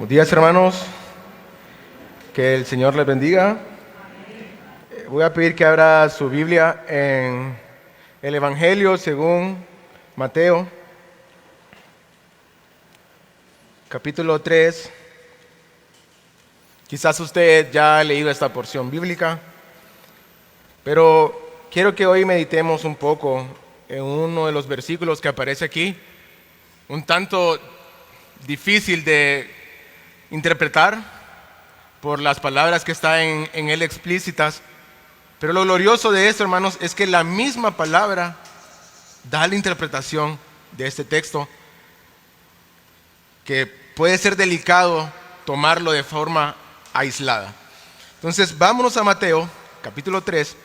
Buenos días, hermanos. Que el Señor les bendiga. Voy a pedir que abra su Biblia en el Evangelio según Mateo, capítulo 3. Quizás usted ya ha leído esta porción bíblica, pero quiero que hoy meditemos un poco en uno de los versículos que aparece aquí, un tanto difícil de interpretar por las palabras que están en él explícitas, pero lo glorioso de esto, hermanos, es que la misma palabra da la interpretación de este texto, que puede ser delicado tomarlo de forma aislada. Entonces, vámonos a Mateo, capítulo 3.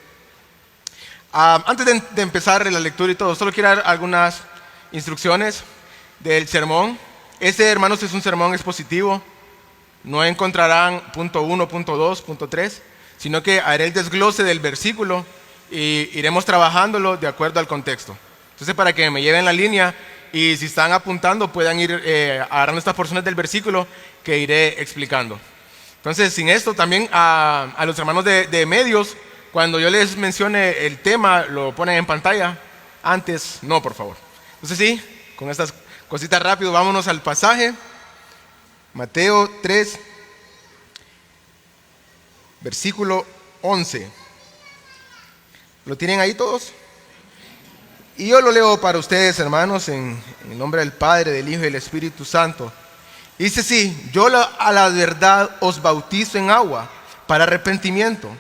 Antes de empezar la lectura y todo, solo quiero dar algunas instrucciones del sermón. Este, hermanos, es un sermón expositivo. No encontrarán punto 1, punto 2, punto 3, sino que haré el desglose del versículo y iremos trabajándolo de acuerdo al contexto. Entonces, para que me lleven la línea y si están apuntando puedan ir agarrando estas porciones del versículo que iré explicando. Entonces, sin esto, también a los hermanos de medios, cuando yo les mencione el tema, lo ponen en pantalla. Antes, no, por favor. Entonces, sí, con estas cositas rápido, vámonos al pasaje. Mateo 3, versículo 11. ¿Lo tienen ahí todos? Y yo lo leo para ustedes, hermanos, en el nombre del Padre, del Hijo y del Espíritu Santo. Dice así: yo a la verdad os bautizo en agua para arrepentimiento,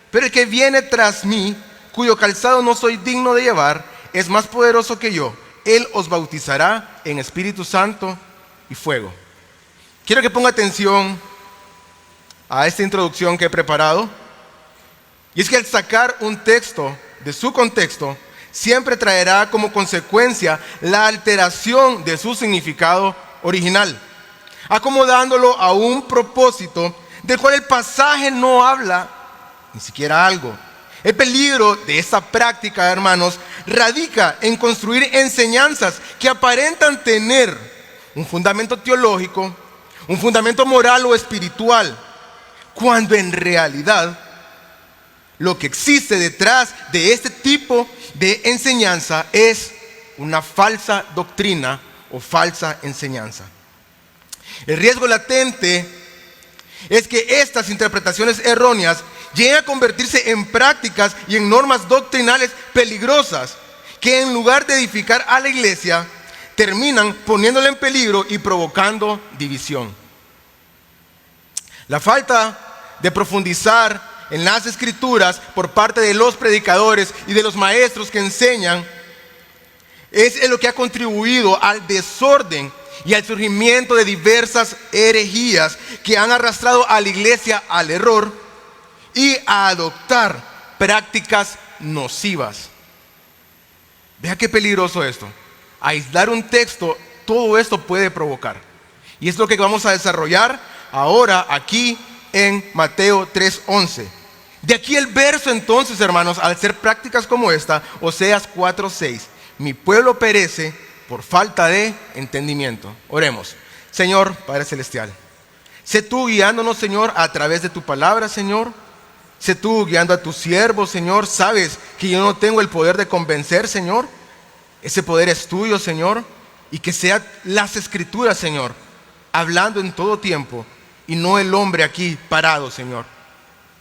pero el que viene tras mí, cuyo calzado no soy digno de llevar, es más poderoso que yo. Él os bautizará en Espíritu Santo y fuego. Quiero que ponga atención a esta introducción que he preparado. Y es que al sacar un texto de su contexto, siempre traerá como consecuencia la alteración de su significado original, acomodándolo a un propósito del cual el pasaje no habla ni siquiera algo. El peligro de esta práctica, hermanos, radica en construir enseñanzas que aparentan tener un fundamento teológico, un fundamento moral o espiritual, cuando en realidad lo que existe detrás de este tipo de enseñanza es una falsa doctrina o falsa enseñanza. El riesgo latente es que estas interpretaciones erróneas lleguen a convertirse en prácticas y en normas doctrinales peligrosas que, en lugar de edificar a la iglesia, terminan poniéndola en peligro y provocando división. La falta de profundizar en las escrituras por parte de los predicadores y de los maestros que enseñan es lo que ha contribuido al desorden y al surgimiento de diversas herejías que han arrastrado a la iglesia al error y a adoptar prácticas nocivas. Vea qué peligroso esto. Aislar un texto, todo esto puede provocar. Y es lo que vamos a desarrollar ahora aquí en Mateo 3:11. De aquí el verso entonces, hermanos, al ser prácticas como esta, Oseas 4:6. Mi pueblo perece por falta de entendimiento. Oremos. Señor, Padre Celestial, sé tú guiándonos, Señor, a través de tu palabra, Señor. Sé tú guiando a tus siervos, Señor. Sabes que yo no tengo el poder de convencer, Señor. Ese poder es tuyo, Señor, y que sea las escrituras, Señor, hablando en todo tiempo y no el hombre aquí parado, Señor.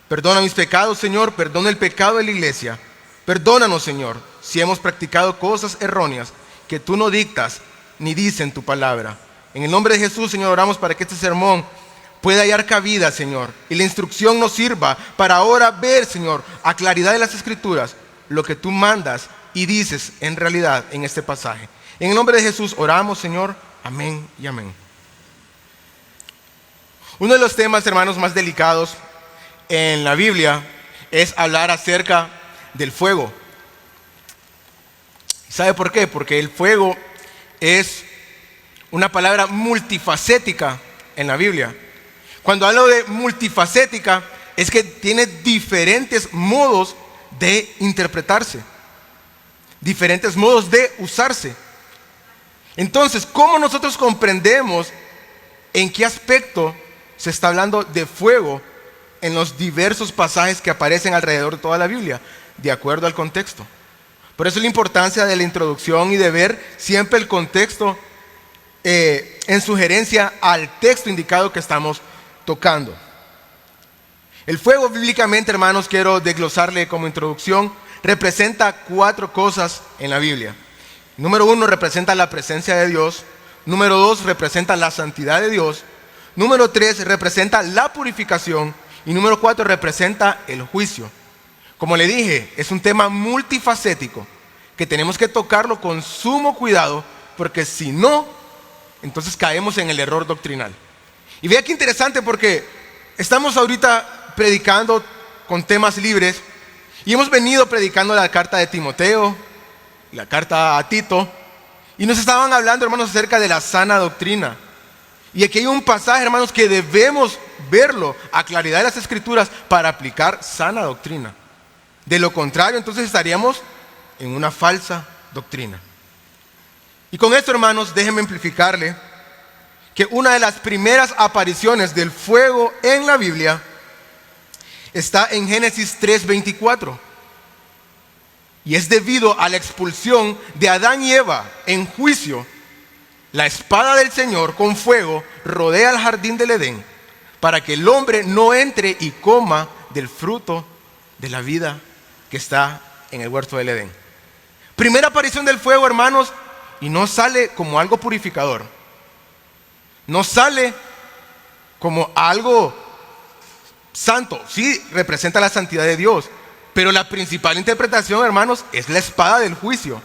Perdona mis pecados, Señor, perdona el pecado de la iglesia. Perdónanos, Señor, si hemos practicado cosas erróneas que tú no dictas ni dices en tu palabra. En el nombre de Jesús, Señor, oramos para que este sermón pueda hallar cabida, Señor, y la instrucción nos sirva para ahora ver, Señor, a claridad de las escrituras, lo que tú mandas y dices en realidad en este pasaje. En el nombre de Jesús oramos, Señor. Amén y amén. Uno de los temas, hermanos, más delicados en la Biblia es hablar acerca del fuego. ¿Sabe por qué? Porque el fuego es una palabra multifacética en la Biblia. Cuando hablo de multifacética, es que tiene diferentes modos de interpretarse, diferentes modos de usarse. Entonces, ¿cómo nosotros comprendemos en qué aspecto se está hablando de fuego en los diversos pasajes que aparecen alrededor de toda la Biblia, de acuerdo al contexto. Por eso la importancia de la introducción y de ver siempre el contexto en sugerencia al texto indicado que estamos tocando. El fuego bíblicamente, hermanos, quiero desglosarle como introducción, representa 4 cosas en la Biblia. Número 1, representa la presencia de Dios. Número 2, representa la santidad de Dios. Número 3, representa la purificación. Y número 4, representa el juicio. Como le dije, es un tema multifacético que tenemos que tocarlo con sumo cuidado, porque si no, entonces caemos en el error doctrinal. Y vea qué interesante, porque estamos ahorita predicando con temas libres y hemos venido predicando la carta de Timoteo, la carta a Tito, y nos estaban hablando, hermanos, acerca de la sana doctrina. Y aquí hay un pasaje, hermanos, que debemos verlo a claridad de las Escrituras para aplicar sana doctrina. De lo contrario, entonces estaríamos en una falsa doctrina. Y con esto, hermanos, déjenme amplificarle que una de las primeras apariciones del fuego en la Biblia está en Génesis 3:24. Y es debido a la expulsión de Adán y Eva en juicio. La espada del Señor con fuego rodea el jardín del Edén para que el hombre no entre y coma del fruto de la vida que está en el huerto del Edén. Primera aparición del fuego, hermanos, y no sale como algo purificador. No sale como algo santo. Sí, representa la santidad de Dios, pero la principal interpretación, hermanos, es la espada del juicio.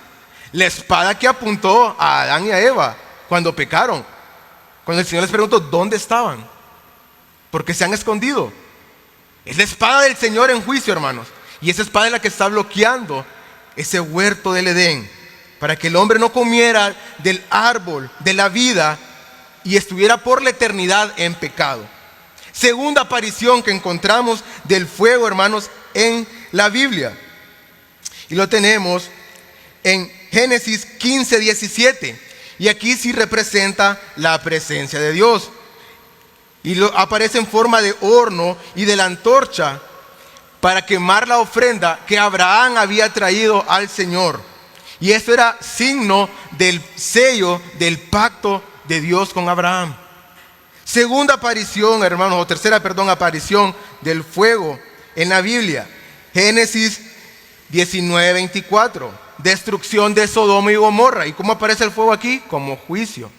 La espada que apuntó a Adán y a Eva cuando pecaron. Cuando el Señor les preguntó, ¿dónde estaban? ¿Por qué se han escondido? Es la espada del Señor en juicio, hermanos. Y esa espada es la que está bloqueando ese huerto del Edén, para que el hombre no comiera del árbol de la vida y estuviera por la eternidad en pecado. Segunda aparición que encontramos del fuego, hermanos, en la Biblia. Y lo tenemos en Génesis 15:17. Y aquí sí representa la presencia de Dios. Y aparece en forma de horno y de la antorcha para quemar la ofrenda que Abraham había traído al Señor. Y esto era signo del sello del pacto de Dios con Abraham. Segunda aparición, hermanos, o tercera, aparición del fuego en la Biblia. Génesis 19:24. Destrucción de Sodoma y Gomorra. ¿Y cómo aparece el fuego aquí? Como juicio.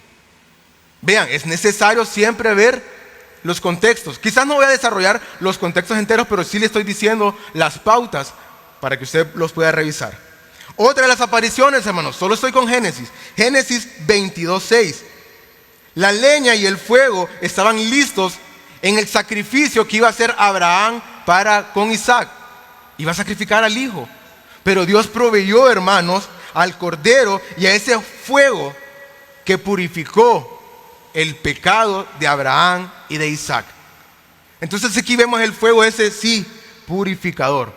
Vean, es necesario siempre ver los contextos. Quizás no voy a desarrollar los contextos enteros, pero sí le estoy diciendo las pautas para que usted los pueda revisar. Otra de las apariciones, hermanos, solo estoy con Génesis. Génesis 22:6. La leña y el fuego estaban listos en el sacrificio que iba a hacer Abraham con Isaac. Iba a sacrificar al hijo. Pero Dios proveyó, hermanos, al cordero y a ese fuego que purificó el pecado de Abraham y de Isaac. Entonces aquí vemos el fuego ese, sí, purificador.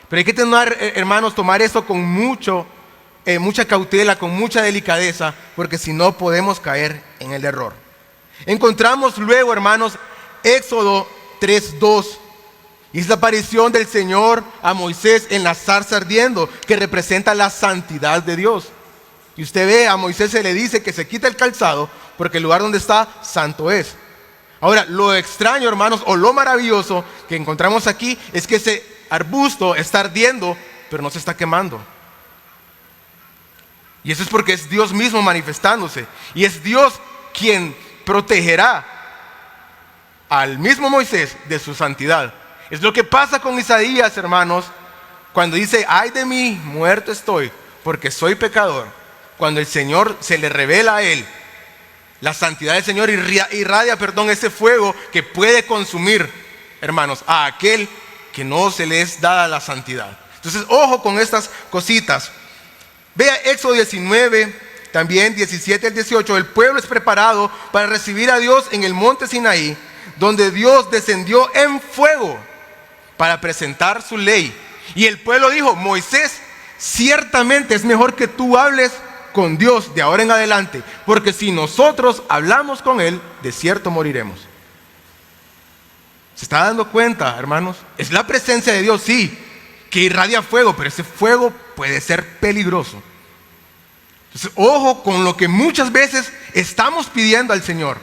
Pero hay que tener, hermanos, tomar esto con mucha cautela, con mucha delicadeza, porque si no podemos caer en el error. Encontramos luego, hermanos, Éxodo 3:2. Y es la aparición del Señor a Moisés en la zarza ardiendo, que representa la santidad de Dios. Y usted ve, a Moisés se le dice que se quite el calzado, porque el lugar donde está, santo es. Ahora, lo extraño, hermanos, o lo maravilloso que encontramos aquí, es que ese arbusto está ardiendo, pero no se está quemando. Y eso es porque es Dios mismo manifestándose. Y es Dios quien protegerá al mismo Moisés de su santidad. Es lo que pasa con Isaías, hermanos, cuando dice, ay de mí, muerto estoy, porque soy pecador. Cuando el Señor se le revela a él, la santidad del Señor irradia, ese fuego que puede consumir, hermanos, a aquel que no se le es dada la santidad. Entonces, ojo con estas cositas. Vea Éxodo 19, también 17 al 18. El pueblo es preparado para recibir a Dios en el monte Sinaí, donde Dios descendió en fuego para presentar su ley. Y el pueblo dijo, Moisés, ciertamente es mejor que tú hables con Dios de ahora en adelante, porque si nosotros hablamos con Él, de cierto moriremos. ¿Se está dando cuenta, hermanos? Es la presencia de Dios, sí, que irradia fuego, pero ese fuego puede ser peligroso. Entonces, ojo con lo que muchas veces estamos pidiendo al Señor.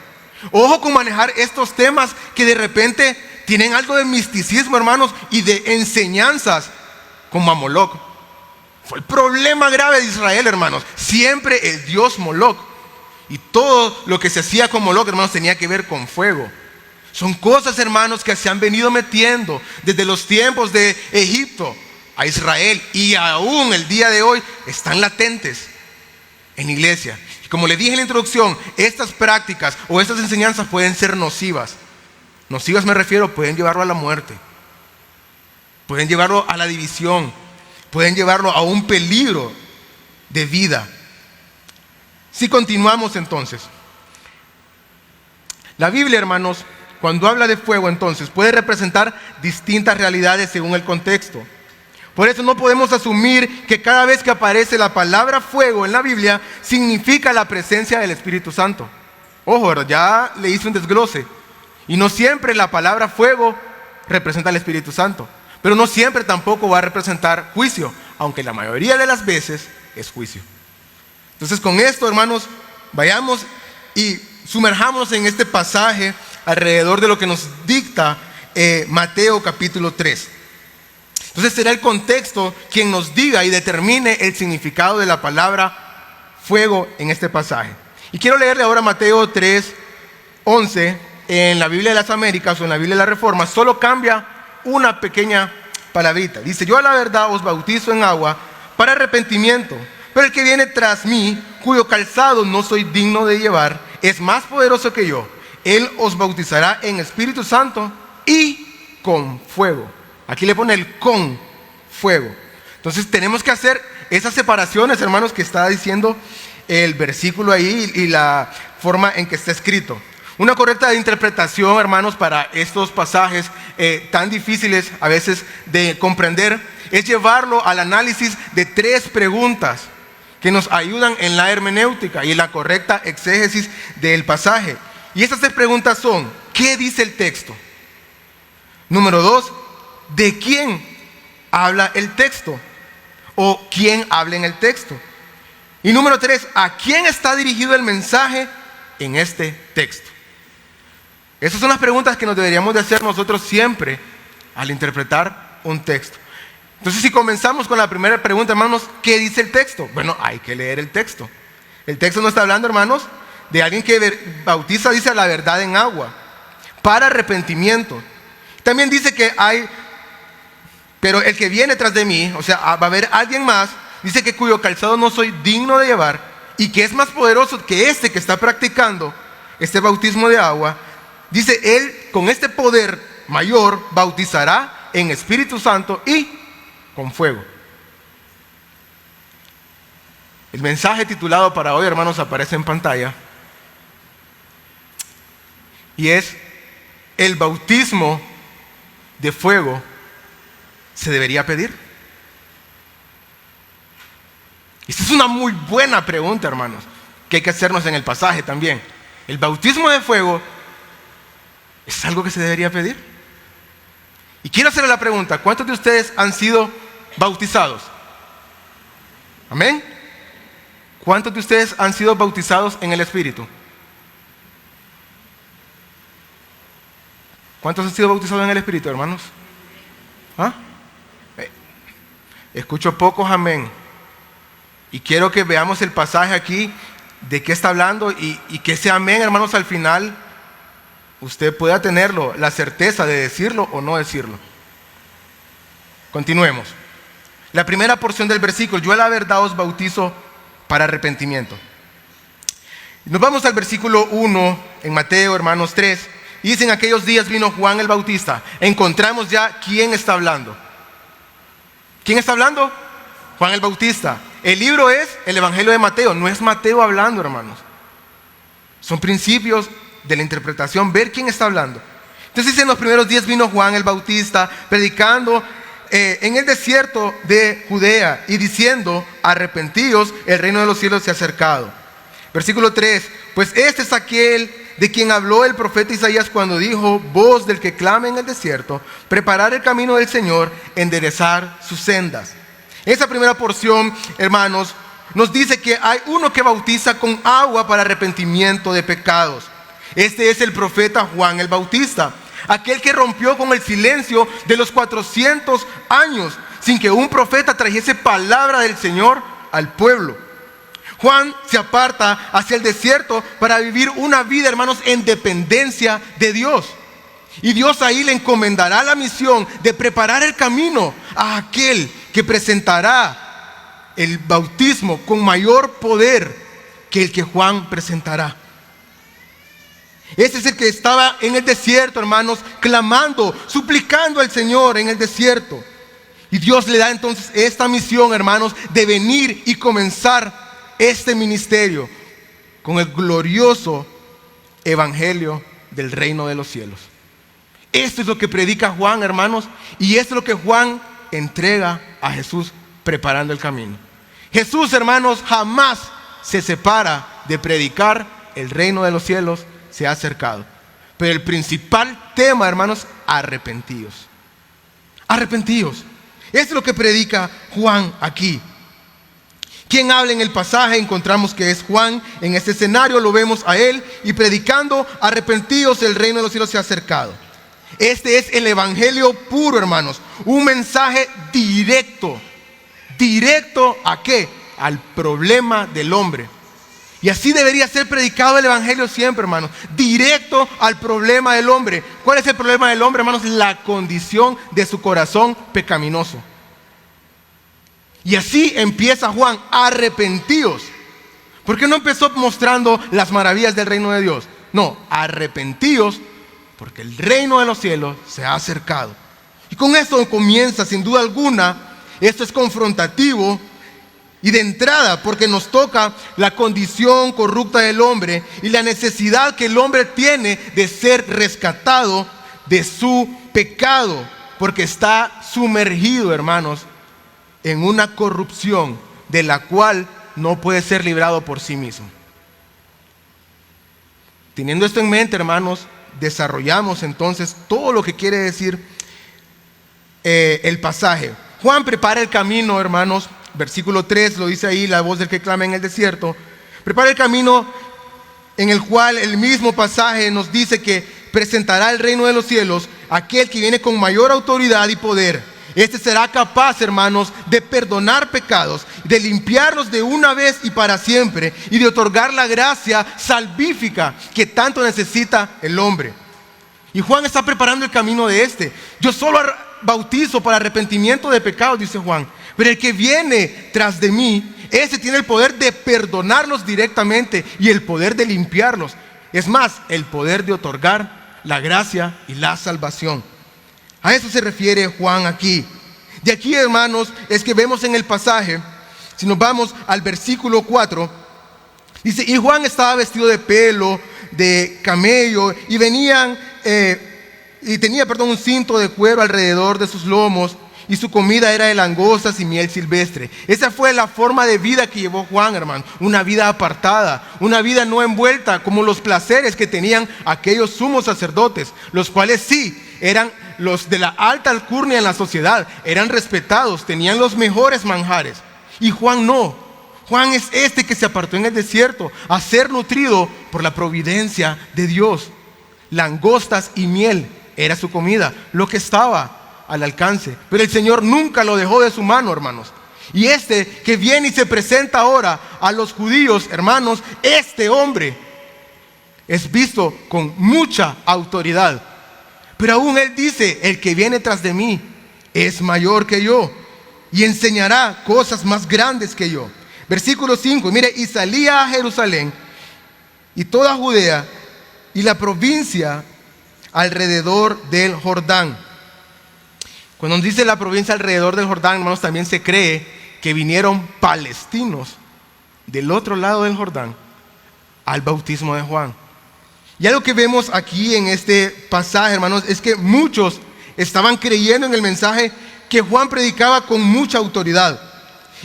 Ojo con manejar estos temas que de repente tienen algo de misticismo, hermanos, y de enseñanzas como a Moloc. Fue el problema grave de Israel, hermanos. Siempre el dios Moloc. Y todo lo que se hacía con Moloc, hermanos, tenía que ver con fuego. Son cosas, hermanos, que se han venido metiendo desde los tiempos de Egipto a Israel. Y aún el día de hoy están latentes en iglesia. Y como le dije en la introducción, estas prácticas o estas enseñanzas pueden ser nocivas. Nocivas me refiero, pueden llevarlo a la muerte. Pueden llevarlo a la división. Pueden llevarlo a un peligro de vida. Si continuamos entonces. La Biblia, hermanos, cuando habla de fuego, entonces, puede representar distintas realidades según el contexto. Por eso no podemos asumir que cada vez que aparece la palabra fuego en la Biblia, significa la presencia del Espíritu Santo. Ojo, ¿verdad? Ya le hice un desglose. Y no siempre la palabra fuego representa al Espíritu Santo. Pero no siempre tampoco va a representar juicio, aunque la mayoría de las veces es juicio. Entonces, con esto, hermanos, vayamos y sumerjámonos en este pasaje alrededor de lo que nos dicta Mateo capítulo 3. Entonces será el contexto quien nos diga y determine el significado de la palabra fuego en este pasaje. Y quiero leerle ahora Mateo 3, 11 en la Biblia de las Américas o en la Biblia de la Reforma. Solo cambia una pequeña palabrita. Dice: yo a la verdad os bautizo en agua para arrepentimiento, pero el que viene tras mí, cuyo calzado no soy digno de llevar, es más poderoso que yo. Él os bautizará en Espíritu Santo y con fuego. Aquí le pone el con fuego. Entonces tenemos que hacer esas separaciones, hermanos, que está diciendo el versículo ahí y la forma en que está escrito. Una correcta interpretación, hermanos, para estos pasajes tan difíciles a veces de comprender, es llevarlo al análisis de 3 preguntas que nos ayudan en la hermenéutica y en la correcta exégesis del pasaje. Y estas 3 preguntas son: ¿qué dice el texto? Número 2, ¿de quién habla el texto? ¿O quién habla en el texto? Y número 3, ¿a quién está dirigido el mensaje en este texto? Esas son las preguntas que nos deberíamos de hacer nosotros siempre al interpretar un texto. Entonces, si comenzamos con la primera pregunta, hermanos, ¿qué dice el texto? Bueno, hay que leer el texto. El texto no está hablando, hermanos, de alguien que bautiza, dice, la verdad en agua, para arrepentimiento. También dice que hay, pero el que viene tras de mí, o sea, va a haber alguien más, dice que cuyo calzado no soy digno de llevar, y que es más poderoso que este que está practicando este bautismo de agua. Dice, él con este poder mayor bautizará en Espíritu Santo y con fuego. El mensaje titulado para hoy, hermanos, aparece en pantalla. Y es: ¿el bautismo de fuego se debería pedir? Esta es una muy buena pregunta, hermanos, que hay que hacernos en el pasaje también. ¿El bautismo de fuego es algo que se debería pedir? Y quiero hacerle la pregunta: ¿cuántos de ustedes han sido bautizados? ¿Amén? ¿Cuántos de ustedes han sido bautizados en el Espíritu? ¿Cuántos han sido bautizados en el Espíritu, hermanos? ¿Ah? Escucho pocos amén. Y quiero que veamos el pasaje aquí, de qué está hablando, y que ese amén, hermanos, al final usted pueda tenerlo, la certeza de decirlo o no decirlo. Continuemos. La primera porción del versículo: yo a la verdad os bautizo para arrepentimiento. Nos vamos al versículo 1 en Mateo, hermanos, 3. Y dice: en aquellos días vino Juan el Bautista. Encontramos ya quién está hablando. ¿Quién está hablando? Juan el Bautista. El libro es el Evangelio de Mateo. No es Mateo hablando, hermanos. Son principios de la interpretación, ver quién está hablando. Entonces dice: en los primeros días vino Juan el Bautista predicando en el desierto de Judea y diciendo: arrepentíos, el reino de los cielos se ha acercado. Versículo 3: pues este es aquel de quien habló el profeta Isaías cuando dijo: voz del que clama en el desierto, preparar el camino del Señor, enderezar sus sendas. Esa primera porción, hermanos, nos dice que hay uno que bautiza con agua para arrepentimiento de pecados. Este es el profeta Juan el Bautista, aquel que rompió con el silencio de los 400 años sin que un profeta trajese palabra del Señor al pueblo. Juan se aparta hacia el desierto para vivir una vida, hermanos, en dependencia de Dios. Y Dios ahí le encomendará la misión de preparar el camino a aquel que presentará el bautismo con mayor poder que el que Juan presentará. Ese es el que estaba en el desierto, hermanos, clamando, suplicando al Señor en el desierto. Y Dios le da entonces esta misión, hermanos, de venir y comenzar este ministerio con el glorioso evangelio del reino de los cielos. Esto es lo que predica Juan, hermanos, y esto es lo que Juan entrega a Jesús preparando el camino. Jesús, hermanos, jamás se separa de predicar: el reino de los cielos se ha acercado. Pero el principal tema, hermanos: arrepentíos. Arrepentíos. Esto es lo que predica Juan aquí. ¿Quién habla en el pasaje? Encontramos que es Juan. En este escenario lo vemos a él y predicando: arrepentíos, el reino de los cielos se ha acercado. Este es el evangelio puro, hermanos. Un mensaje directo. ¿Directo a qué? Al problema del hombre. Y así debería ser predicado el evangelio siempre, hermanos. Directo al problema del hombre. ¿Cuál es el problema del hombre, hermanos? La condición de su corazón pecaminoso. Y así empieza Juan: arrepentíos. ¿Por qué no empezó mostrando las maravillas del reino de Dios? No, arrepentíos, porque el reino de los cielos se ha acercado. Y con esto comienza, sin duda alguna, esto es confrontativo y de entrada, porque nos toca la condición corrupta del hombre y la necesidad que el hombre tiene de ser rescatado de su pecado, porque está sumergido, hermanos, en una corrupción de la cual no puede ser librado por sí mismo. Teniendo esto en mente, hermanos, desarrollamos entonces todo lo que quiere decir el pasaje. Juan prepara el camino, hermanos. Versículo 3 lo dice ahí: la voz del que clama en el desierto. Prepara el camino en el cual el mismo pasaje nos dice que presentará el reino de los cielos aquel que viene con mayor autoridad y poder. Este será capaz, hermanos, de perdonar pecados, de limpiarlos de una vez y para siempre, y de otorgar la gracia salvífica que tanto necesita el hombre. Y Juan está preparando el camino de este. Yo solo bautizo para arrepentimiento de pecados, dice Juan, pero el que viene tras de mí, ese tiene el poder de perdonarlos directamente y el poder de limpiarlos. Es más, el poder de otorgar la gracia y la salvación. A eso se refiere Juan aquí. De aquí, hermanos, es que vemos en el pasaje, si nos vamos al versículo 4, dice: y Juan estaba vestido de pelo de camello y tenía un cinto de cuero alrededor de sus lomos, y su comida era de langostas y miel silvestre. Esa fue la forma de vida que llevó Juan, hermano. Una vida apartada, una vida no envuelta como los placeres que tenían aquellos sumos sacerdotes, los cuales sí eran los de la alta alcurnia en la sociedad, eran respetados, tenían los mejores manjares. Y Juan no. Juan es este que se apartó en el desierto a ser nutrido por la providencia de Dios. Langostas y miel era su comida, lo que estaba al alcance. Pero el Señor nunca lo dejó de su mano, hermanos. Y este que viene y se presenta ahora a los judíos, hermanos, este hombre es visto con mucha autoridad. Pero aún él dice: el que viene tras de mí es mayor que yo y enseñará cosas más grandes que yo. Versículo 5, mire: y salía a Jerusalén y toda Judea y la provincia alrededor del Jordán. Cuando nos dice la provincia alrededor del Jordán, hermanos, también se cree que vinieron palestinos del otro lado del Jordán al bautismo de Juan. Y algo que vemos aquí en este pasaje, hermanos, es que muchos estaban creyendo en el mensaje que Juan predicaba con mucha autoridad.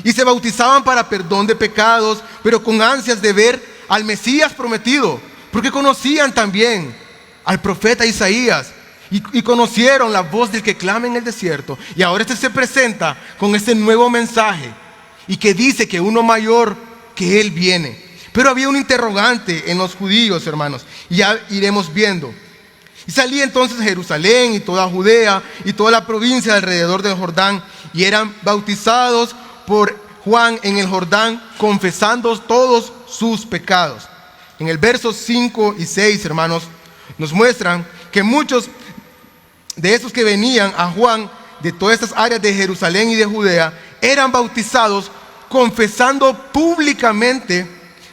Y se bautizaban para perdón de pecados, pero con ansias de ver al Mesías prometido, porque conocían también al profeta Isaías y conocieron la voz del que clama en el desierto. Y ahora este se presenta con este nuevo mensaje y que dice que uno mayor que él viene. Pero había un interrogante en los judíos, hermanos, y ya iremos viendo. Y salía entonces Jerusalén y toda Judea y toda la provincia alrededor del Jordán, y eran bautizados por Juan en el Jordán, confesando todos sus pecados. En el versos 5 y 6, hermanos, nos muestran que muchos de esos que venían a Juan de todas estas áreas de Jerusalén y de Judea eran bautizados confesando públicamente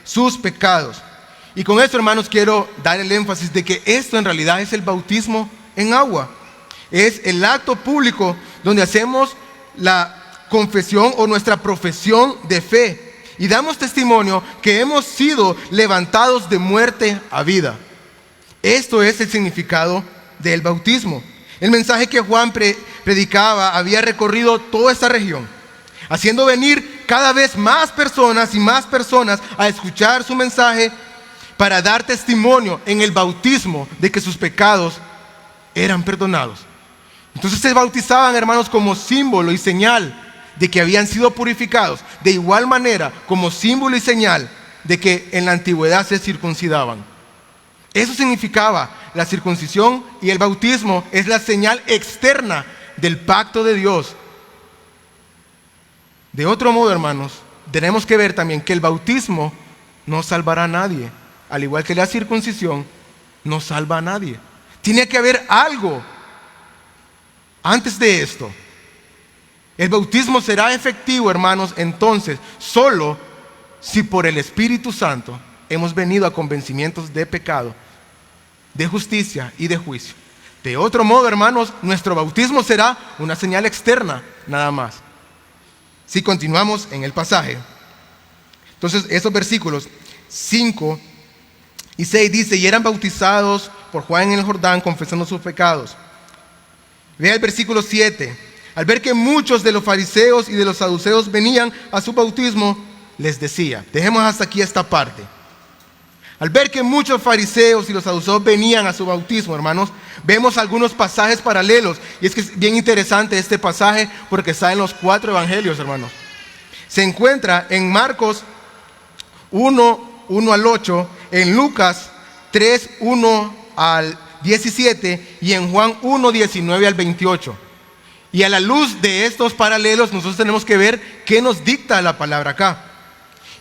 sus pecados. Y con esto, hermanos, quiero dar el énfasis de que esto en realidad es el bautismo en agua. Es el acto público donde hacemos la confesión o nuestra profesión de fe y damos testimonio que hemos sido levantados de muerte a vida. Esto es el significado del bautismo. El mensaje que Juan predicaba había recorrido toda esta región, haciendo venir cada vez más personas y más personas a escuchar su mensaje para dar testimonio en el bautismo de que sus pecados eran perdonados. Entonces se bautizaban, hermanos, como símbolo y señal de que habían sido purificados, de igual manera como símbolo y señal de que en la antigüedad se circuncidaban. Eso significaba la circuncisión, y el bautismo es la señal externa del pacto de Dios. De otro modo, hermanos, tenemos que ver también que el bautismo no salvará a nadie, al igual que la circuncisión no salva a nadie. Tiene que haber algo antes de esto. El bautismo será efectivo, hermanos, entonces, solo si por el Espíritu Santo hemos venido a convencimientos de pecado, de justicia y de juicio. De otro modo, hermanos, nuestro bautismo será una señal externa, nada más. Si continuamos en el pasaje, entonces esos versículos 5 y 6 dice: y eran bautizados por Juan en el Jordán, confesando sus pecados. Vea el versículo 7. Al ver que muchos de los fariseos y de los saduceos venían a su bautismo, les decía. Dejemos hasta aquí esta parte. Al ver que muchos fariseos y los saduceos venían a su bautismo, hermanos, vemos algunos pasajes paralelos. Y es que es bien interesante este pasaje porque está en los 4 evangelios, hermanos. Se encuentra en Marcos 1 al 8, en Lucas 3, 1 al 17 y en Juan 1, 19 al 28. Y a la luz de estos paralelos nosotros tenemos que ver qué nos dicta la palabra acá.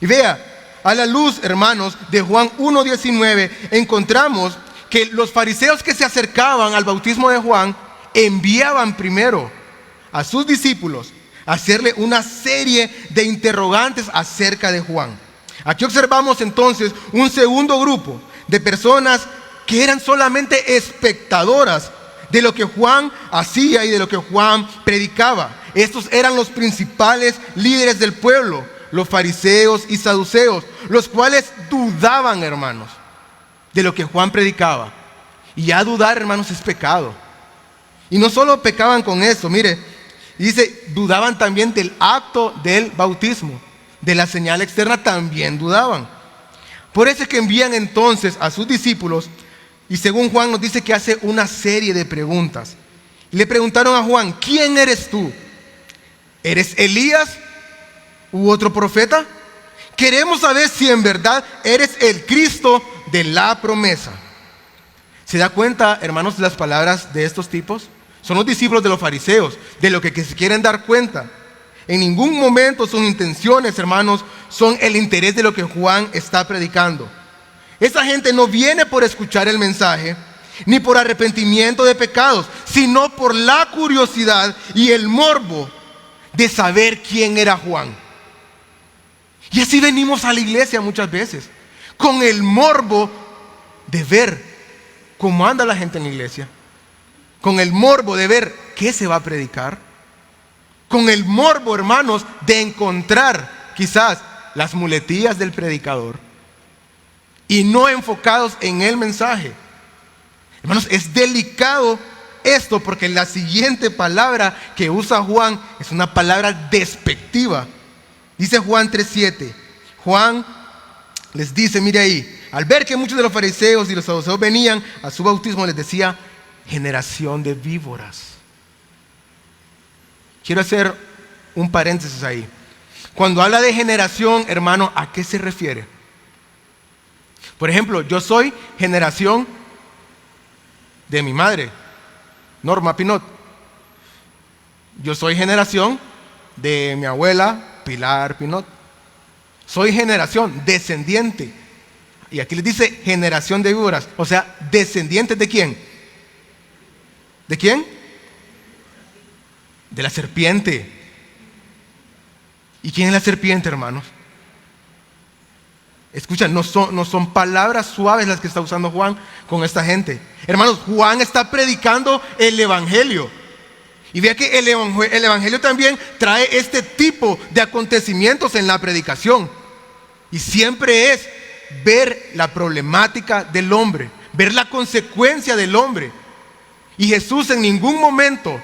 Y vea, a la luz, hermanos, de Juan 1:19 encontramos que los fariseos que se acercaban al bautismo de Juan enviaban primero a sus discípulos a hacerle una serie de interrogantes acerca de Juan. Aquí observamos entonces un segundo grupo de personas que eran solamente espectadoras de lo que Juan hacía y de lo que Juan predicaba. Estos eran los principales líderes del pueblo, los fariseos y saduceos, los cuales dudaban, hermanos, de lo que Juan predicaba. Y ya dudar, hermanos, es pecado. Y no solo pecaban con eso, mire, dice, dudaban también del acto del bautismo, de la señal externa también dudaban. Por eso es que envían entonces a sus discípulos. Y según Juan nos dice que hace una serie de preguntas. Le preguntaron a Juan: ¿quién eres tú? ¿Eres Elías u otro profeta? Queremos saber si en verdad eres el Cristo de la promesa. ¿Se da cuenta, hermanos, de las palabras de estos tipos? Son los discípulos de los fariseos, de lo que se quieren dar cuenta. En ningún momento sus intenciones, hermanos, son el interés de lo que Juan está predicando. Esa gente no viene por escuchar el mensaje, ni por arrepentimiento de pecados, sino por la curiosidad y el morbo de saber quién era Juan. Y así venimos a la iglesia muchas veces, con el morbo de ver cómo anda la gente en la iglesia, con el morbo de ver qué se va a predicar, con el morbo, hermanos, de encontrar quizás las muletillas del predicador, y no enfocados en el mensaje. Hermanos, es delicado esto porque la siguiente palabra que usa Juan es una palabra despectiva. Dice Juan 3:7. Juan les dice, mire ahí, al ver que muchos de los fariseos y los saduceos venían a su bautismo, les decía, generación de víboras. Quiero hacer un paréntesis ahí. Cuando habla de generación, hermano, ¿a qué se refiere? Por ejemplo, yo soy generación de mi madre, Norma Pinot. Yo soy generación de mi abuela, Pilar Pinot. Soy generación, descendiente. Y aquí les dice generación de víboras. O sea, ¿descendientes de quién? ¿De quién? De la serpiente. ¿Y quién es la serpiente, hermanos? Escucha, no son palabras suaves las que está usando Juan con esta gente. Hermanos, Juan está predicando el Evangelio. Y vea que el Evangelio también trae este tipo de acontecimientos en la predicación. Y siempre es ver la problemática del hombre, ver la consecuencia del hombre. Y Jesús en ningún momento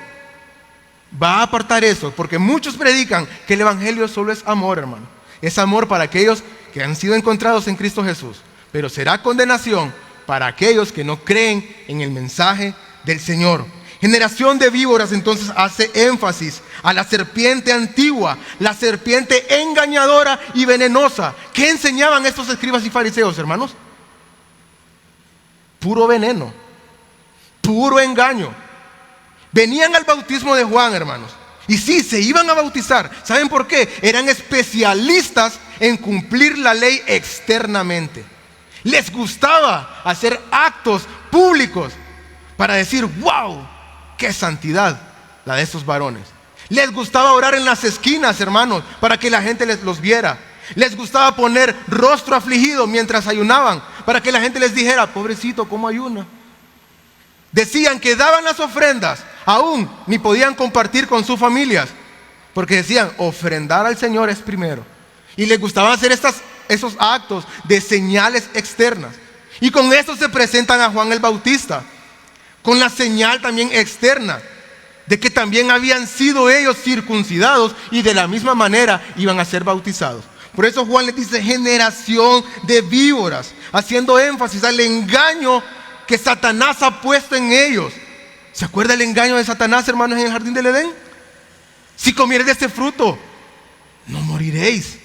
va a apartar eso, porque muchos predican que el Evangelio solo es amor, hermano. Es amor para aquellos que han sido encontrados en Cristo Jesús, pero será condenación para aquellos que no creen en el mensaje del Señor. Generación de víboras entonces hace énfasis a la serpiente antigua, la serpiente engañadora y venenosa. ¿Qué enseñaban estos escribas y fariseos, hermanos? Puro veneno, puro engaño. Venían al bautismo de Juan, hermanos, y sí, se iban a bautizar. ¿Saben por qué? Eran especialistas en cumplir la ley externamente. Les gustaba hacer actos públicos para decir, wow, qué santidad la de estos varones. Les gustaba orar en las esquinas, hermanos, para que la gente los viera. Les gustaba poner rostro afligido mientras ayunaban, para que la gente les dijera, pobrecito, ¿cómo ayuna? Decían que daban las ofrendas, aún ni podían compartir con sus familias, porque decían, ofrendar al Señor es primero. Y les gustaba hacer esos actos de señales externas. Y con esto se presentan a Juan el Bautista, con la señal también externa, de que también habían sido ellos circuncidados y de la misma manera iban a ser bautizados. Por eso Juan les dice generación de víboras, haciendo énfasis al engaño que Satanás ha puesto en ellos. ¿Se acuerda el engaño de Satanás, hermanos, en el jardín del Edén? Si comieres de este fruto, no moriréis.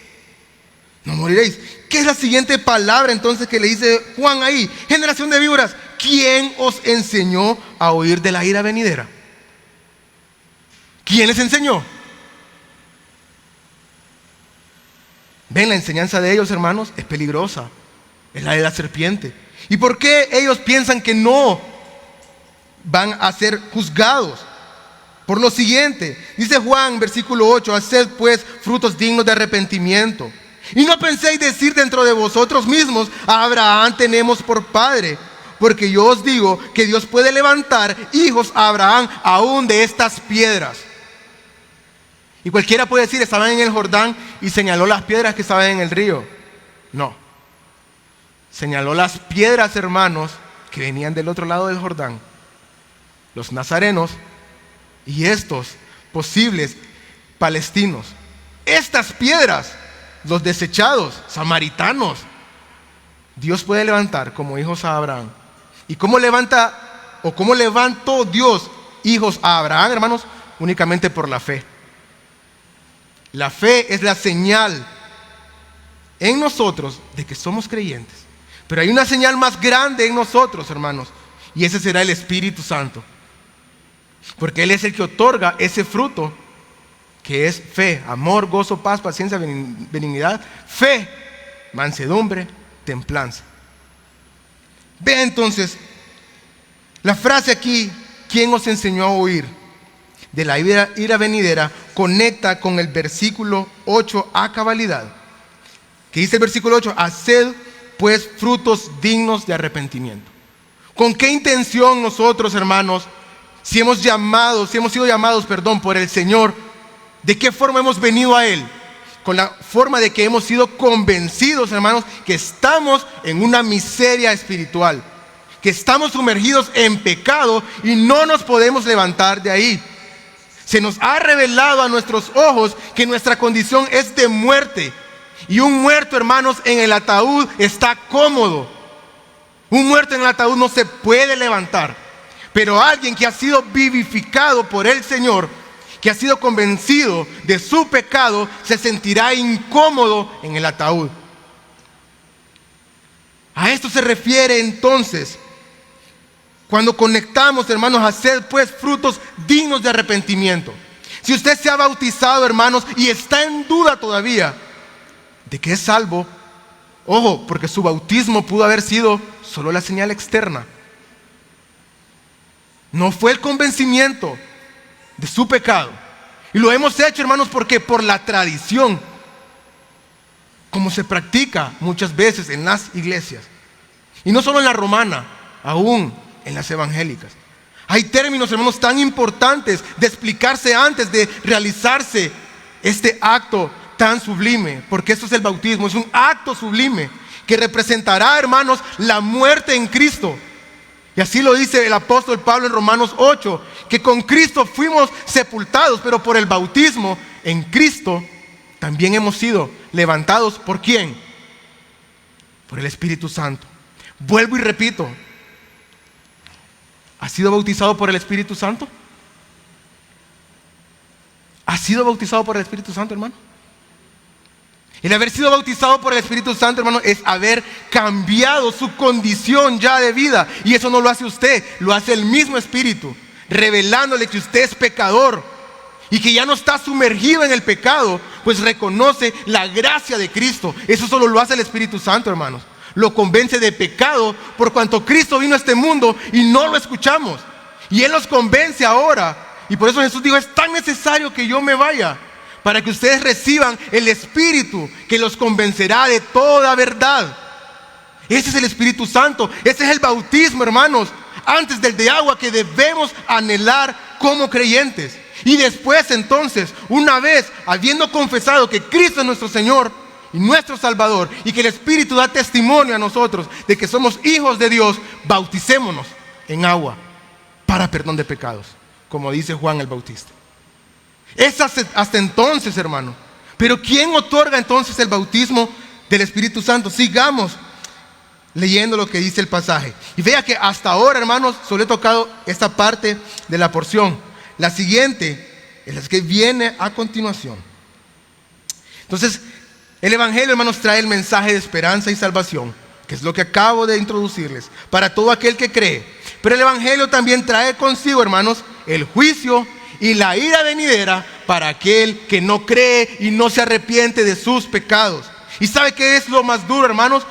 No moriréis. ¿Qué es la siguiente palabra entonces que le dice Juan ahí? Generación de víboras. ¿Quién os enseñó a oír de la ira venidera? ¿Quién les enseñó? Ven, la enseñanza de ellos, hermanos, es peligrosa. Es la de la serpiente. ¿Y por qué ellos piensan que no van a ser juzgados? Por lo siguiente, dice Juan, versículo 8, haced pues frutos dignos de arrepentimiento. Y no penséis decir dentro de vosotros mismos, a Abraham tenemos por padre. Porque yo os digo que Dios puede levantar hijos a Abraham aún de estas piedras. Y cualquiera puede decir, estaban en el Jordán y señaló las piedras que estaban en el río. No. Señaló las piedras, hermanos, que venían del otro lado del Jordán. Los nazarenos y estos posibles palestinos. Estas piedras, los desechados, samaritanos, Dios puede levantar como hijos a Abraham. ¿Y cómo levanta o cómo levantó Dios hijos a Abraham, hermanos? Únicamente por la fe. La fe es la señal en nosotros de que somos creyentes. Pero hay una señal más grande en nosotros, hermanos, y ese será el Espíritu Santo. Porque Él es el que otorga ese fruto, que es fe, amor, gozo, paz, paciencia, benignidad, fe, mansedumbre, templanza. Vea entonces, la frase aquí, ¿quién os enseñó a oír de la ira venidera? Conecta con el versículo 8 a cabalidad. Que dice el versículo 8, haced pues frutos dignos de arrepentimiento. ¿Con qué intención nosotros, hermanos, si hemos sido llamados por el Señor, de qué forma hemos venido a Él? Con la forma de que hemos sido convencidos, hermanos, que estamos en una miseria espiritual, que estamos sumergidos en pecado y no nos podemos levantar de ahí. Se nos ha revelado a nuestros ojos que nuestra condición es de muerte. Y un muerto, hermanos, en el ataúd está cómodo. Un muerto en el ataúd no se puede levantar. Pero alguien que ha sido vivificado por el Señor, que ha sido convencido de su pecado, se sentirá incómodo en el ataúd. A esto se refiere entonces cuando conectamos, hermanos, a hacer pues frutos dignos de arrepentimiento. Si usted se ha bautizado, hermanos, y está en duda todavía de que es salvo, ojo, porque su bautismo pudo haber sido solo la señal externa. No fue el convencimiento de su pecado. Y lo hemos hecho, hermanos, porque por la tradición, como se practica muchas veces en las iglesias. Y no solo en la romana, aún en las evangélicas. Hay términos, hermanos, tan importantes de explicarse antes de realizarse este acto tan sublime, porque esto es el bautismo, es un acto sublime que representará, hermanos, la muerte en Cristo. Y así lo dice el apóstol Pablo en Romanos 8, que con Cristo fuimos sepultados, pero por el bautismo en Cristo también hemos sido levantados. ¿Por quién? Por el Espíritu Santo. Vuelvo y repito, ¿has sido bautizado por el Espíritu Santo? ¿Has sido bautizado por el Espíritu Santo, hermano? El haber sido bautizado por el Espíritu Santo, hermano, es haber cambiado su condición ya de vida. Y eso no lo hace usted, lo hace el mismo Espíritu, revelándole que usted es pecador y que ya no está sumergido en el pecado, pues reconoce la gracia de Cristo. Eso solo lo hace el Espíritu Santo, hermanos. Lo convence de pecado por cuanto Cristo vino a este mundo y no lo escuchamos. Y Él los convence ahora. Y por eso Jesús dijo, es tan necesario que yo me vaya, para que ustedes reciban el Espíritu que los convencerá de toda verdad. Ese es el Espíritu Santo, ese es el bautismo, hermanos, antes del de agua, que debemos anhelar como creyentes. Y después, entonces, una vez habiendo confesado que Cristo es nuestro Señor y nuestro Salvador, y que el Espíritu da testimonio a nosotros de que somos hijos de Dios, bauticémonos en agua para perdón de pecados, como dice Juan el Bautista. Es hasta entonces, hermano. Pero ¿quién otorga entonces el bautismo del Espíritu Santo? Sigamos leyendo lo que dice el pasaje. Y vea que hasta ahora, hermanos, solo he tocado esta parte de la porción. La siguiente es la que viene a continuación. Entonces, el Evangelio, hermanos, trae el mensaje de esperanza y salvación, que es lo que acabo de introducirles, para todo aquel que cree. Pero el Evangelio también trae consigo, hermanos, el juicio y la ira venidera para aquel que no cree y no se arrepiente de sus pecados. ¿Y sabe qué es lo más duro, hermanos?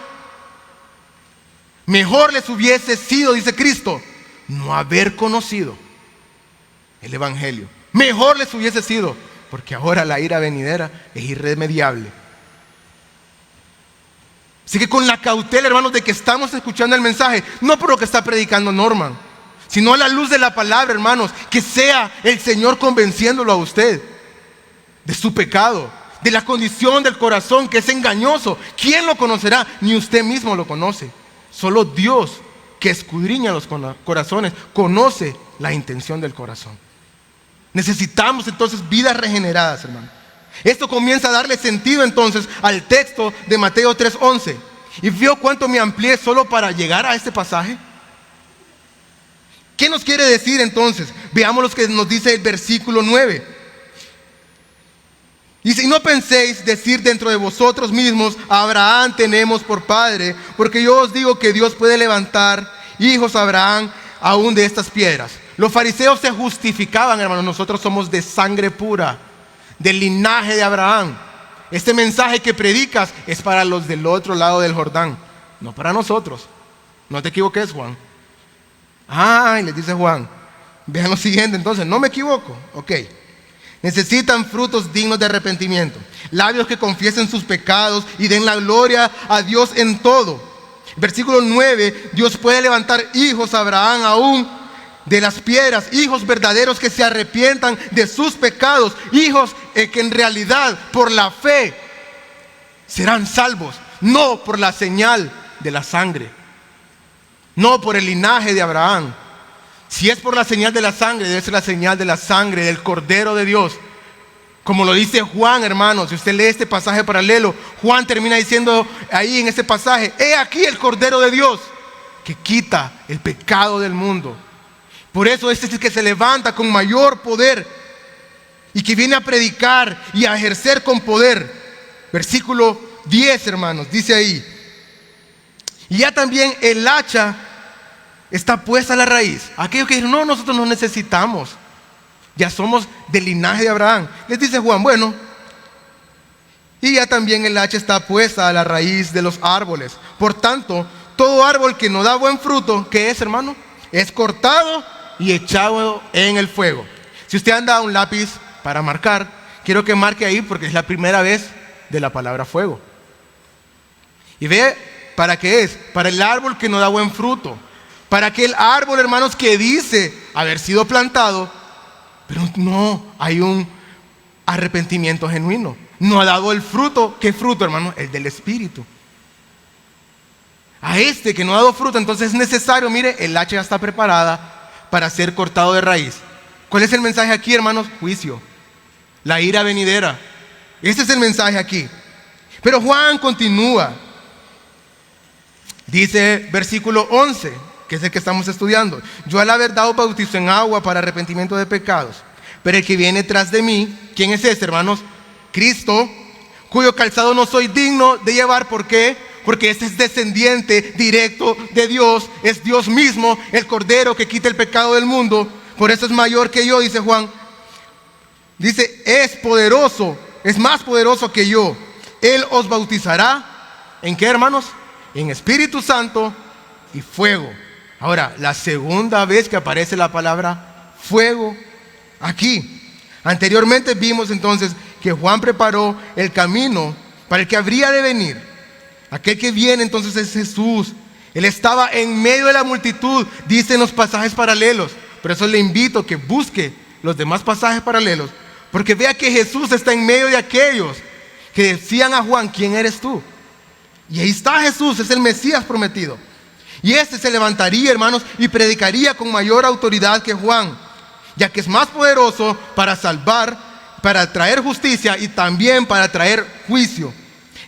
Mejor les hubiese sido, dice Cristo, no haber conocido el Evangelio. Mejor les hubiese sido, porque ahora la ira venidera es irremediable. Así que con la cautela, hermanos, de que estamos escuchando el mensaje, no por lo que está predicando Norman, sino a la luz de la palabra, hermanos, que sea el Señor convenciéndolo a usted de su pecado, de la condición del corazón que es engañoso. ¿Quién lo conocerá? Ni usted mismo lo conoce. Solo Dios, que escudriña los corazones, conoce la intención del corazón. Necesitamos entonces vidas regeneradas, hermano. Esto comienza a darle sentido entonces al texto de Mateo 3:11. ¿Y vio cuánto me amplié solo para llegar a este pasaje? ¿Qué nos quiere decir entonces? Veamos lo que nos dice el versículo 9. Dice, y no penséis decir dentro de vosotros mismos, a Abraham tenemos por padre, porque yo os digo que Dios puede levantar hijos a Abraham aún de estas piedras. Los fariseos se justificaban, hermanos, nosotros somos de sangre pura, del linaje de Abraham. Este mensaje que predicas es para los del otro lado del Jordán, no para nosotros. No te equivoques, Juan. Y les dice Juan, vean lo siguiente entonces, no me equivoco, ok. Necesitan frutos dignos de arrepentimiento, labios que confiesen sus pecados y den la gloria a Dios en todo. Versículo 9, Dios puede levantar hijos a Abraham aún de las piedras, hijos verdaderos que se arrepientan de sus pecados, hijos que en realidad por la fe serán salvos, no por la señal de la sangre. no por el linaje de Abraham. Si es por la señal de la sangre, debe ser la señal de la sangre del Cordero de Dios. Como lo dice Juan, hermanos, si usted lee este pasaje paralelo, Juan termina diciendo ahí en ese pasaje: he aquí el Cordero de Dios que quita el pecado del mundo. Por eso este es el que se levanta con mayor poder y que viene a predicar y a ejercer con poder. Versículo 10, hermanos, dice ahí: y ya también el hacha está puesta a la raíz. Aquellos que dicen: no, nosotros no necesitamos, ya somos del linaje de Abraham. Les dice Juan: bueno, y ya también el hacha está puesta a la raíz de los árboles. Por tanto, todo árbol que no da buen fruto, ¿qué es, hermano? Es cortado y echado en el fuego. Si usted anda a un lápiz para marcar, quiero que marque ahí, porque es la primera vez de la palabra fuego. Y ve, ¿para qué es? Para el árbol que no da buen fruto. Para aquel árbol, hermanos, que dice haber sido plantado, pero no hay un arrepentimiento genuino. No ha dado el fruto. ¿Qué fruto, hermano? El del Espíritu. A este que no ha dado fruto, entonces es necesario, mire, el hacha ya está preparada para ser cortado de raíz. ¿Cuál es el mensaje aquí, hermanos? Juicio. La ira venidera. Este es el mensaje aquí. Pero Juan continúa. Dice versículo 11, que es el que estamos estudiando: yo a la verdad os bautizo en agua para arrepentimiento de pecados, pero el que viene tras de mí, ¿quién es este, hermanos? Cristo, cuyo calzado no soy digno de llevar. ¿Por qué? Porque este es descendiente directo de Dios, es Dios mismo, el Cordero que quita el pecado del mundo. Por eso es mayor que yo, dice Juan. Dice: es poderoso, es más poderoso que yo. Él os bautizará, ¿en qué, hermanos? En Espíritu Santo y fuego. Ahora, la segunda vez que aparece la palabra fuego aquí. Anteriormente vimos entonces que Juan preparó el camino para el que habría de venir. Aquel que viene entonces es Jesús. Él estaba en medio de la multitud, dicen los pasajes paralelos. Por eso le invito a que busque los demás pasajes paralelos, porque vea que Jesús está en medio de aquellos que decían a Juan: ¿quién eres tú? Y ahí está Jesús, es el Mesías prometido. Y este se levantaría, hermanos, y predicaría con mayor autoridad que Juan, ya que es más poderoso para salvar, para traer justicia y también para traer juicio.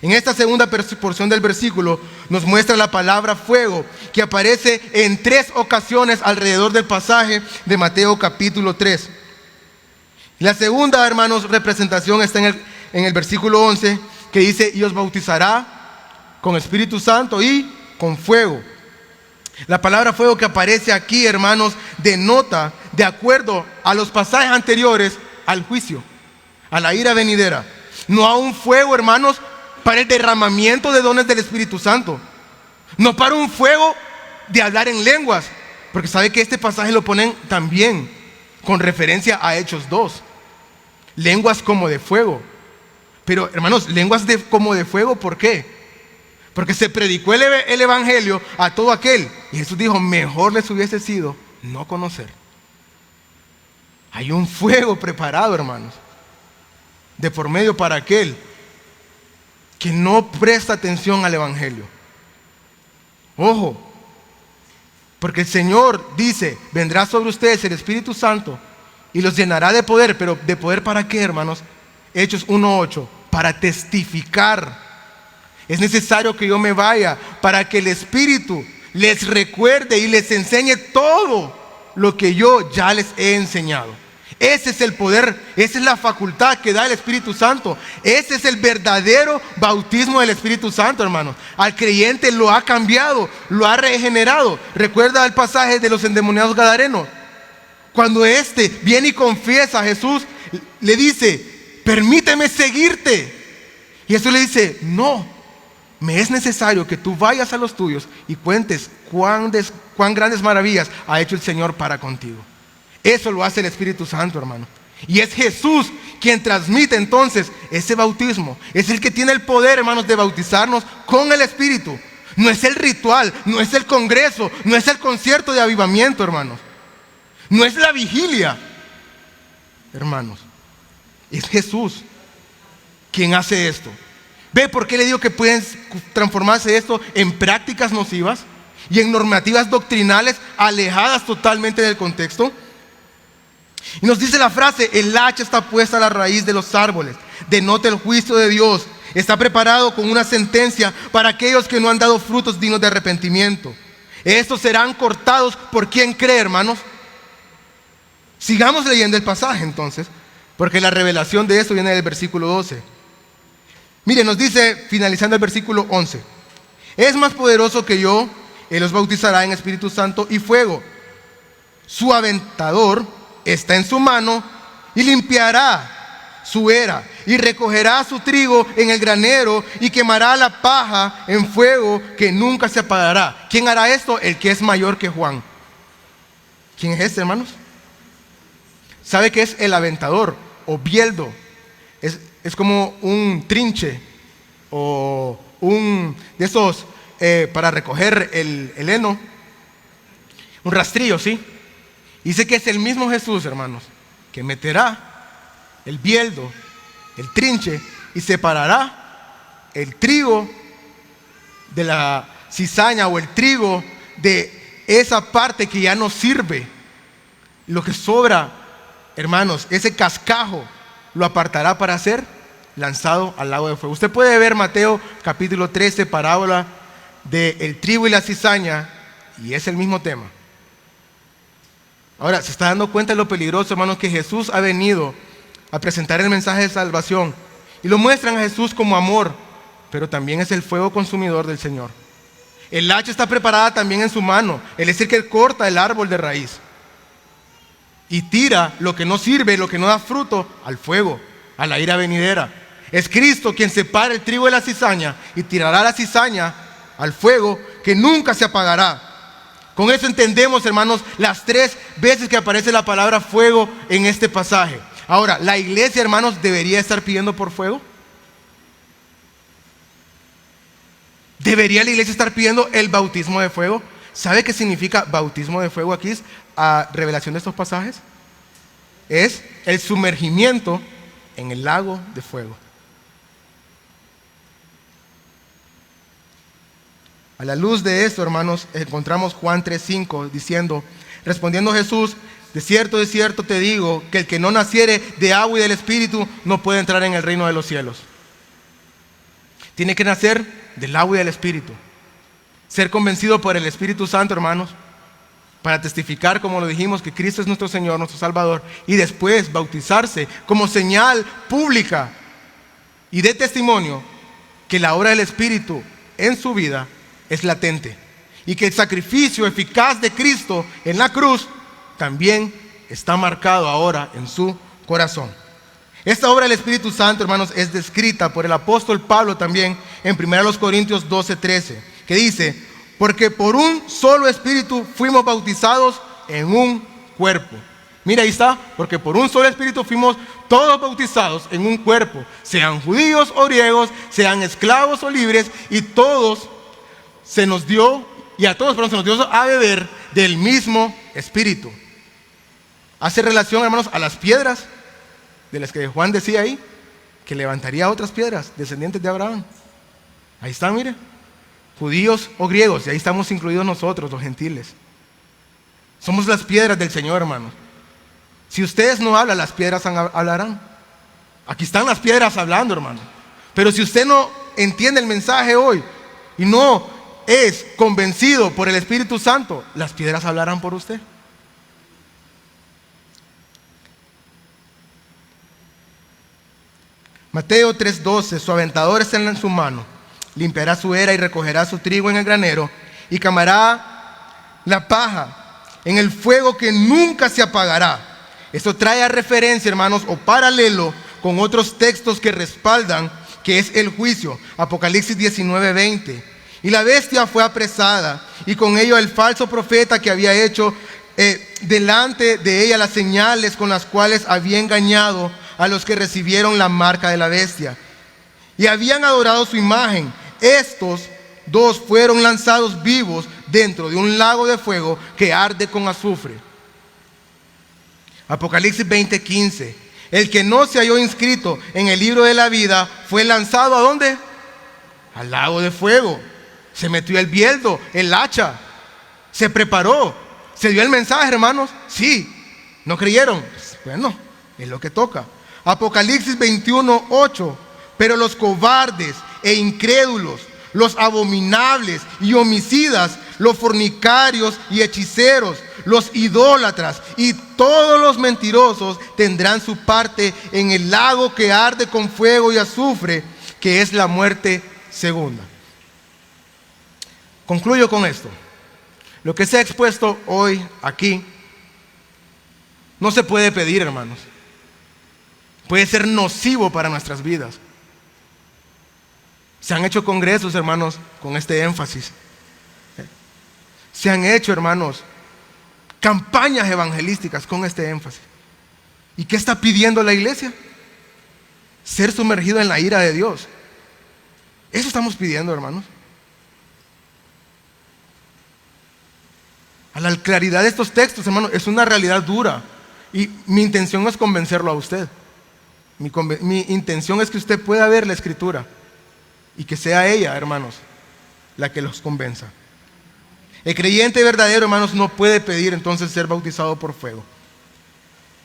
En esta segunda porción del versículo nos muestra la palabra fuego, que aparece en 3 ocasiones alrededor del pasaje de Mateo capítulo 3. La segunda, hermanos, representación está en el versículo 11, que dice: y os bautizará con Espíritu Santo y con fuego. La palabra fuego que aparece aquí, hermanos, denota, de acuerdo a los pasajes anteriores, al juicio, a la ira venidera. No a un fuego, hermanos, para el derramamiento de dones del Espíritu Santo. No para un fuego de hablar en lenguas, porque sabe que este pasaje lo ponen también con referencia a Hechos 2. Lenguas como de fuego. Pero, hermanos, lenguas como de fuego, ¿por qué? Porque se predicó el evangelio a todo aquel. Y Jesús dijo: mejor les hubiese sido no conocer. Hay un fuego preparado, hermanos, de por medio para aquel que no presta atención al evangelio. Ojo, porque el Señor dice: vendrá sobre ustedes el Espíritu Santo y los llenará de poder. Pero ¿de poder para qué, hermanos? Hechos 1:8, para testificar. Es necesario que yo me vaya para que el Espíritu les recuerde y les enseñe todo lo que yo ya les he enseñado. Ese es el poder, esa es la facultad que da el Espíritu Santo. Ese es el verdadero bautismo del Espíritu Santo, hermanos. Al creyente lo ha cambiado, lo ha regenerado. Recuerda el pasaje de los endemoniados gadarenos. Cuando éste viene y confiesa a Jesús, le dice: permíteme seguirte. Y Jesús le dice: no, me es necesario que tú vayas a los tuyos y cuentes cuán grandes maravillas ha hecho el Señor para contigo. Eso lo hace el Espíritu Santo, hermano. Y es Jesús quien transmite entonces ese bautismo. Es el que tiene el poder, hermanos, de bautizarnos con el Espíritu. No es el ritual, no es el congreso, no es el concierto de avivamiento, hermanos. No es la vigilia, hermanos. Es Jesús quien hace esto. ¿Ve por qué le digo que pueden transformarse esto en prácticas nocivas? y en normativas doctrinales alejadas totalmente del contexto. Y nos dice la frase: el hacha está puesta a la raíz de los árboles. Denota el juicio de Dios. Está preparado con una sentencia para aquellos que no han dado frutos dignos de arrepentimiento. Estos serán cortados por quien cree, hermanos. Sigamos leyendo el pasaje entonces, porque la revelación de esto viene del versículo 12. Mire, nos dice, finalizando el versículo 11: es más poderoso que yo. Él los bautizará en Espíritu Santo y fuego. Su aventador está en su mano y limpiará su era y recogerá su trigo en el granero y quemará la paja en fuego que nunca se apagará. ¿Quién hará esto? El que es mayor que Juan. ¿Quién es este, hermanos? ¿Sabe qué es el aventador o bieldo? Es como un trinche o un de esos para recoger el heno, un rastrillo, ¿sí? Dice que es el mismo Jesús, hermanos, que meterá el bieldo, el trinche, y separará el trigo de la cizaña o el trigo de esa parte que ya no sirve. Lo que sobra, hermanos, ese cascajo lo apartará para ser lanzado al lago de fuego. Usted puede ver Mateo capítulo 13, parábola del trigo y la cizaña, y es el mismo tema. Ahora, ¿se está dando cuenta de lo peligroso, hermanos, que Jesús ha venido a presentar el mensaje de salvación? Y lo muestran a Jesús como amor, pero también es el fuego consumidor del Señor. El hacha está preparada también en su mano. Él es el que corta el árbol de raíz y tira lo que no sirve, lo que no da fruto, al fuego, a la ira venidera. Es Cristo quien separa el trigo de la cizaña y tirará la cizaña al fuego que nunca se apagará. Con eso entendemos, hermanos, las 3 veces que aparece la palabra fuego en este pasaje. Ahora, ¿la iglesia, hermanos, debería estar pidiendo por fuego? ¿Debería la iglesia estar pidiendo el bautismo de fuego? ¿Sabe qué significa bautismo de fuego aquí? A revelación de estos pasajes. Es el sumergimiento en el lago de fuego. A la luz de esto, hermanos, encontramos Juan 3:5 diciendo: respondiendo Jesús, de cierto te digo, que el que no naciere de agua y del Espíritu no puede entrar en el reino de los cielos. Tiene que nacer del agua y del Espíritu. Ser convencido por el Espíritu Santo, hermanos, para testificar, como lo dijimos, que Cristo es nuestro Señor, nuestro Salvador, y después bautizarse como señal pública y de testimonio que la obra del Espíritu en su vida es latente y que el sacrificio eficaz de Cristo en la cruz también está marcado ahora en su corazón. Esta obra del Espíritu Santo, hermanos, es descrita por el apóstol Pablo también en 1 Corintios 12:13, que dice: porque por un solo Espíritu fuimos bautizados en un cuerpo. Mira, ahí está: porque por un solo Espíritu fuimos todos bautizados en un cuerpo, sean judíos o griegos, sean esclavos o libres, y todos se nos dio, y a todos, se nos dio a beber del mismo Espíritu. Hace relación, hermanos, a las piedras de las que Juan decía ahí, que levantaría otras piedras, descendientes de Abraham. Ahí están, mire, judíos o griegos, y ahí estamos incluidos nosotros, los gentiles. Somos las piedras del Señor, hermanos. Si ustedes no hablan, las piedras hablarán. Aquí están las piedras hablando, hermano. Pero si usted no entiende el mensaje hoy y no es convencido por el Espíritu Santo, las piedras hablarán por usted. Mateo 3:12: su aventador está en su mano, limpiará su era y recogerá su trigo en el granero y quemará la paja en el fuego que nunca se apagará. Esto trae a referencia, hermanos, o paralelo con otros textos que respaldan que es el juicio. Apocalipsis 19:20: y la bestia fue apresada, y con ello el falso profeta que había hecho delante de ella las señales con las cuales había engañado a los que recibieron la marca de la bestia y habían adorado su imagen. Estos 2 fueron lanzados vivos dentro de un lago de fuego que arde con azufre. Apocalipsis 20:15: el que no se halló inscrito en el libro de la vida fue lanzado ¿a dónde? Al lago de fuego. Se metió el bieldo, el hacha, Se preparó. ¿Se dio el mensaje, hermanos? Sí. ¿No creyeron? Pues, bueno, es lo que toca. Apocalipsis 21:8. Pero los cobardes e incrédulos, los abominables y homicidas, los fornicarios y hechiceros, los idólatras y todos los mentirosos tendrán su parte en el lago que arde con fuego y azufre, que es la muerte segunda. Concluyo con esto. Lo que se ha expuesto hoy aquí no se puede pedir, hermanos. Puede ser nocivo para nuestras vidas. Se han hecho congresos, hermanos, con este énfasis. Se han hecho, hermanos, campañas evangelísticas con este énfasis. ¿Y qué está pidiendo la iglesia? Ser sumergido en la ira de Dios. Eso estamos pidiendo, hermanos. A la claridad de estos textos, hermanos, es una realidad dura. Y mi intención no es convencerlo a usted. Mi intención es que usted pueda ver la Escritura y que sea ella, hermanos, la que los convenza. El creyente verdadero, hermanos, no puede pedir entonces ser bautizado por fuego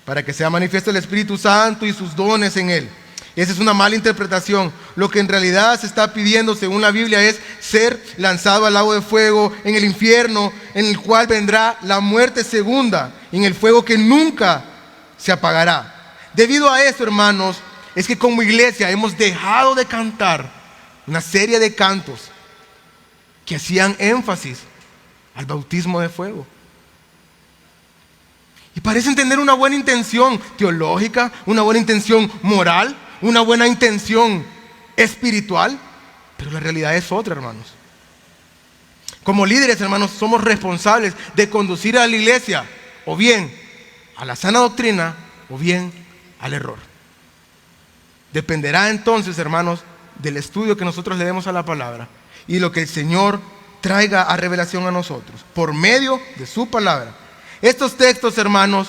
para que sea manifiesto el Espíritu Santo y sus dones en él. Esa es una mala interpretación. Lo que en realidad se está pidiendo según la Biblia es ser lanzado al lago de fuego en el infierno, en el cual vendrá la muerte segunda, en el fuego que nunca se apagará. Debido a esto, hermanos, es que como iglesia hemos dejado de cantar una serie de cantos que hacían énfasis al bautismo de fuego. Y parecen tener una buena intención teológica, una buena intención moral, una buena intención espiritual, pero la realidad es otra, hermanos. Como líderes, hermanos, somos responsables de conducir a la iglesia o bien a la sana doctrina o bien al error. Dependerá entonces, hermanos, del estudio que nosotros le demos a la palabra y lo que el Señor traiga a revelación a nosotros por medio de su palabra. Estos textos, hermanos,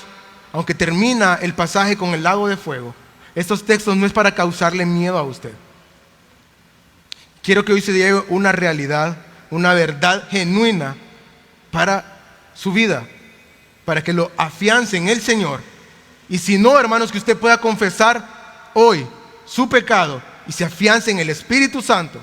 aunque termina el pasaje con el lago de fuego, estos textos no es para causarle miedo a usted. Quiero que hoy se lleve una realidad, una verdad genuina para su vida, para que lo afiance en el Señor. Y si no, hermanos, que usted pueda confesar hoy su pecado y se afiance en el Espíritu Santo.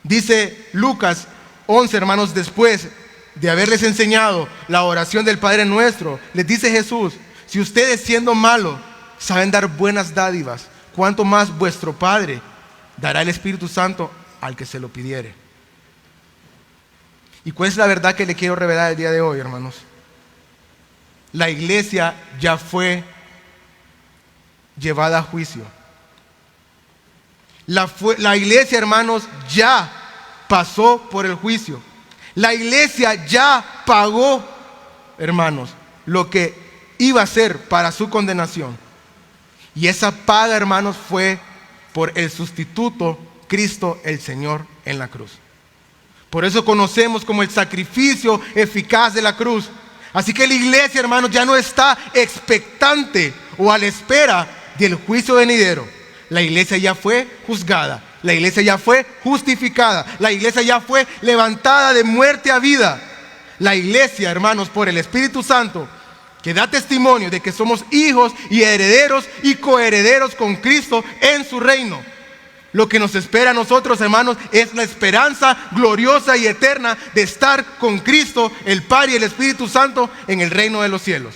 Dice Lucas 11, hermanos, después de haberles enseñado la oración del Padre Nuestro, les dice Jesús: si ustedes siendo malos saben dar buenas dádivas, ¿cuánto más vuestro Padre dará el Espíritu Santo al que se lo pidiere? ¿Y cuál es la verdad que le quiero revelar el día de hoy, hermanos? La iglesia ya fue llevada a juicio. La iglesia, hermanos, ya pasó por el juicio. La iglesia ya pagó, hermanos, lo que iba a ser para su condenación. Y esa paga, hermanos, fue por el sustituto Cristo el Señor en la cruz. Por eso conocemos como el sacrificio eficaz de la cruz. Así que la iglesia, hermanos, ya no está expectante o a la espera del juicio venidero. La iglesia ya fue juzgada. La iglesia ya fue justificada. La iglesia ya fue levantada de muerte a vida. La iglesia, hermanos, por el Espíritu Santo, que da testimonio de que somos hijos y herederos y coherederos con Cristo en su reino. Lo que nos espera a nosotros, hermanos, es la esperanza gloriosa y eterna de estar con Cristo, el Padre y el Espíritu Santo en el reino de los cielos.